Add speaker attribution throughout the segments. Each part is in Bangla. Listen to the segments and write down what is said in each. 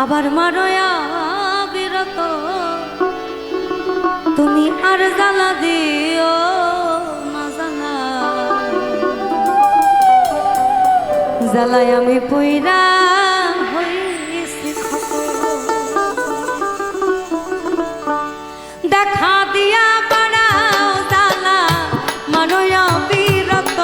Speaker 1: আবার মারয়া বিরত তুমি আর জ্বালা দিও না জ্বালা জ্বালায় আমি পুইরা হইছি ক্ষত দেখা দিয়া বাড়াও জ্বালা মারয়া বিরত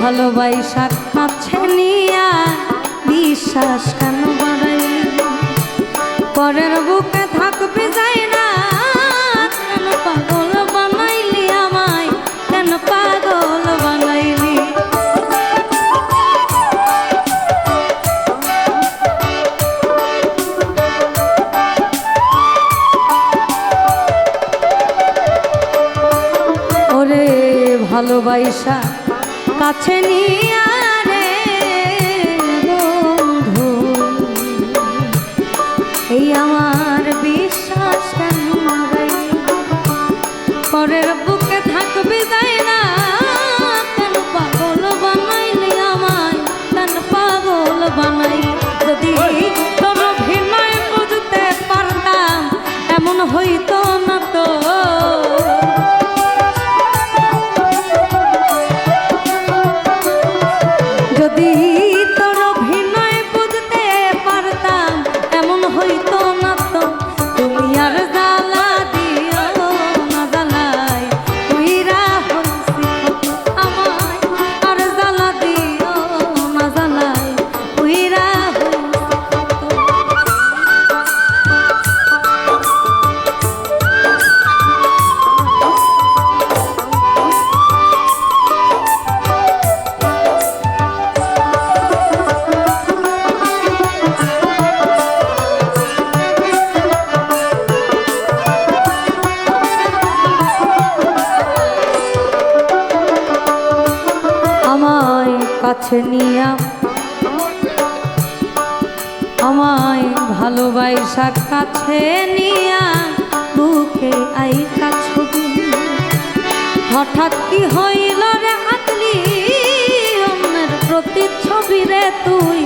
Speaker 1: ভালোবাসা কাছে নিয়া বিশ্বাস কেন বাড়াই পরের বুকে থাকবে যাই না কেন পাগল বানাইলি আমায় কেন পাগল বানাইলি ওরে ভালোবাসা কাছে নিয়া রে বন্ধু এই আমার বিশ্বাস কেন পরের বুকে থাকবে যাই না কেন পাগল বানাইলি আমায় কেন পাগল বানাই যদি তোর অভিনয় বুঝতে পারতাম এমন হইতো না তো যদি তোর অভিনয় বুঝতে পারতাম এমন হইতো না তো তুমি আর জ্বালা দিও না জ্বালাই তুইরা হইছি আমায় আর জ্বালা দিও না জ্বালাই তুইরা কাছে নিয়া আমায় ভালোবাসা কাছে নিয়া বুকে আইকা ছবি হঠাৎ কি হইল রে আতলি অন্যের প্রতিচ্ছবি রে তুই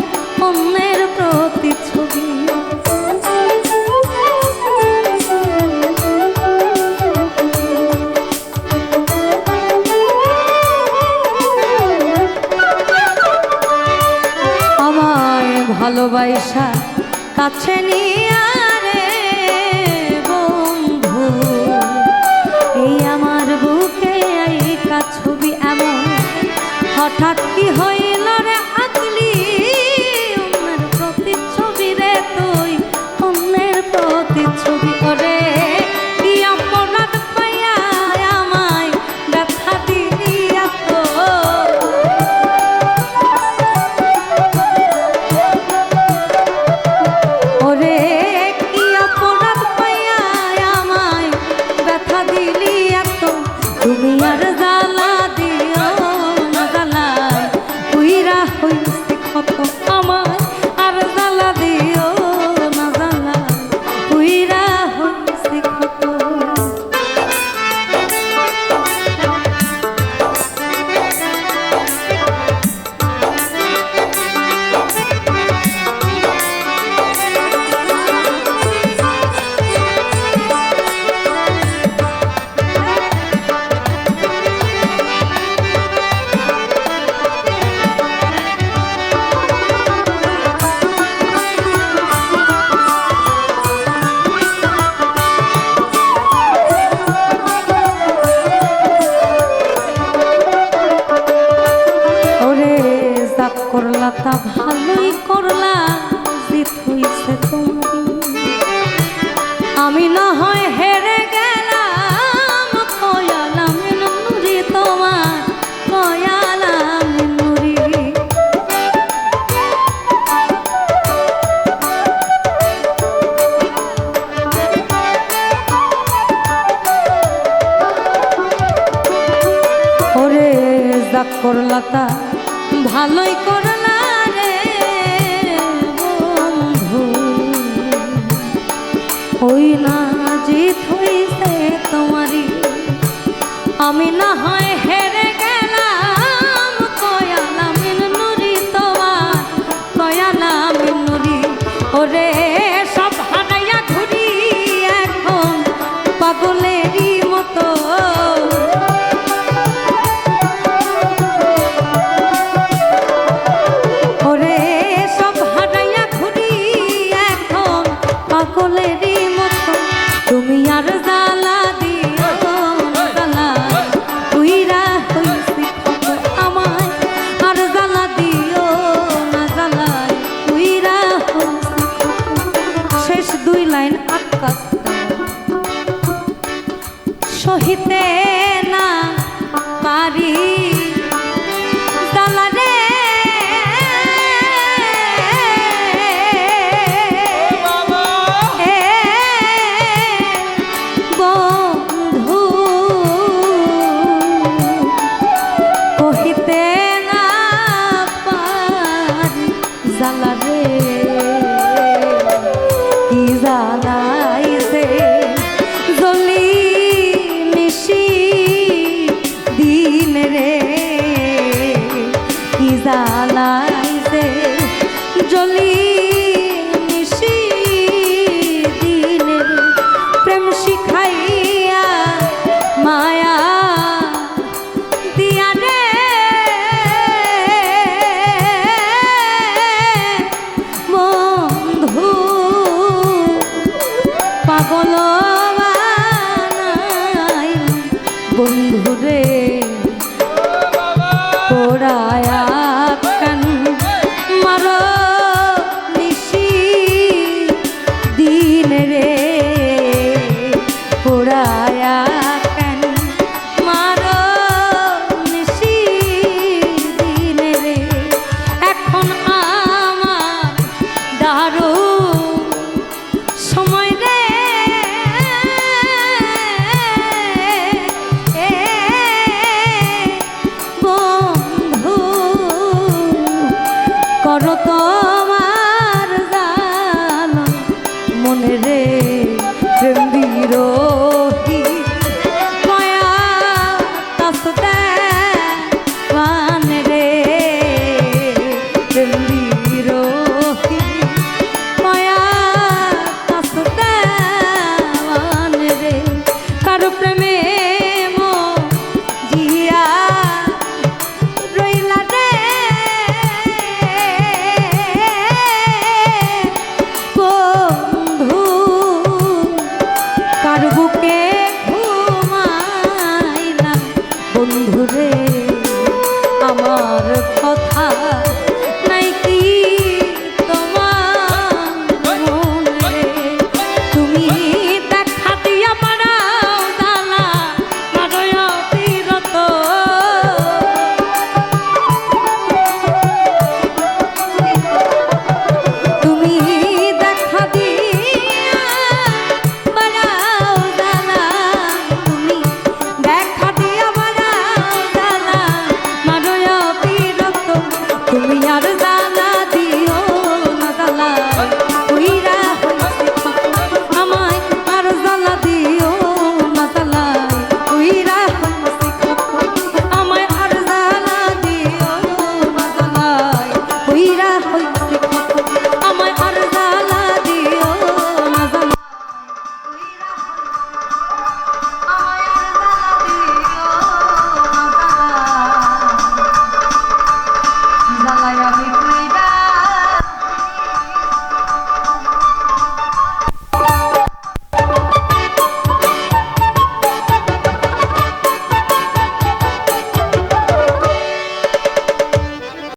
Speaker 1: অন্যের প্রতিচ্ছবি ভালোবাসা কাছে নিয়া রে বন্ধু এই আমার বুকে আইকা ছবি এমন হঠাৎ কি হইল রে আকলি অন্যের প্রতিচ্ছবি রে তুই অন্যের প্রতিচ্ছবি করে কি অপরাধ পাইয়া আমায় ব্যথা দিয়া তো তুমি আর জ্বালা দিও না জ্বালাই লতা ভালোই করলা জিত হইছে তোমারি আমি না হয় হেরে গেলাম কয়ালাম নুরি তোমার কয়ালাম নুরি ওরে যাক করলাতা ভালোই করলা রে বন্ধু ওই না জিত হইছে তোমারি আমি না হয় হেরে গেলাম কয়ালাম নুরি তোমার কয়ালাম নুরি ওরে সব হারাইয়া ঘুরি এখন পাগলেরই মতো পাগলেরই মতো তুমি আর জ্বালা দিও জ্বালা তুইরা হইছি আমায় আর জ্বালা দিও না জ্বালায় তুইরা হইছি শেষ দুই লাইন আকাশ সহিতে না পারি জ্বালা রে জ্বালা রে কি জ্বালাইছে জ্বলি নিশি দিন রে কি জ্বালা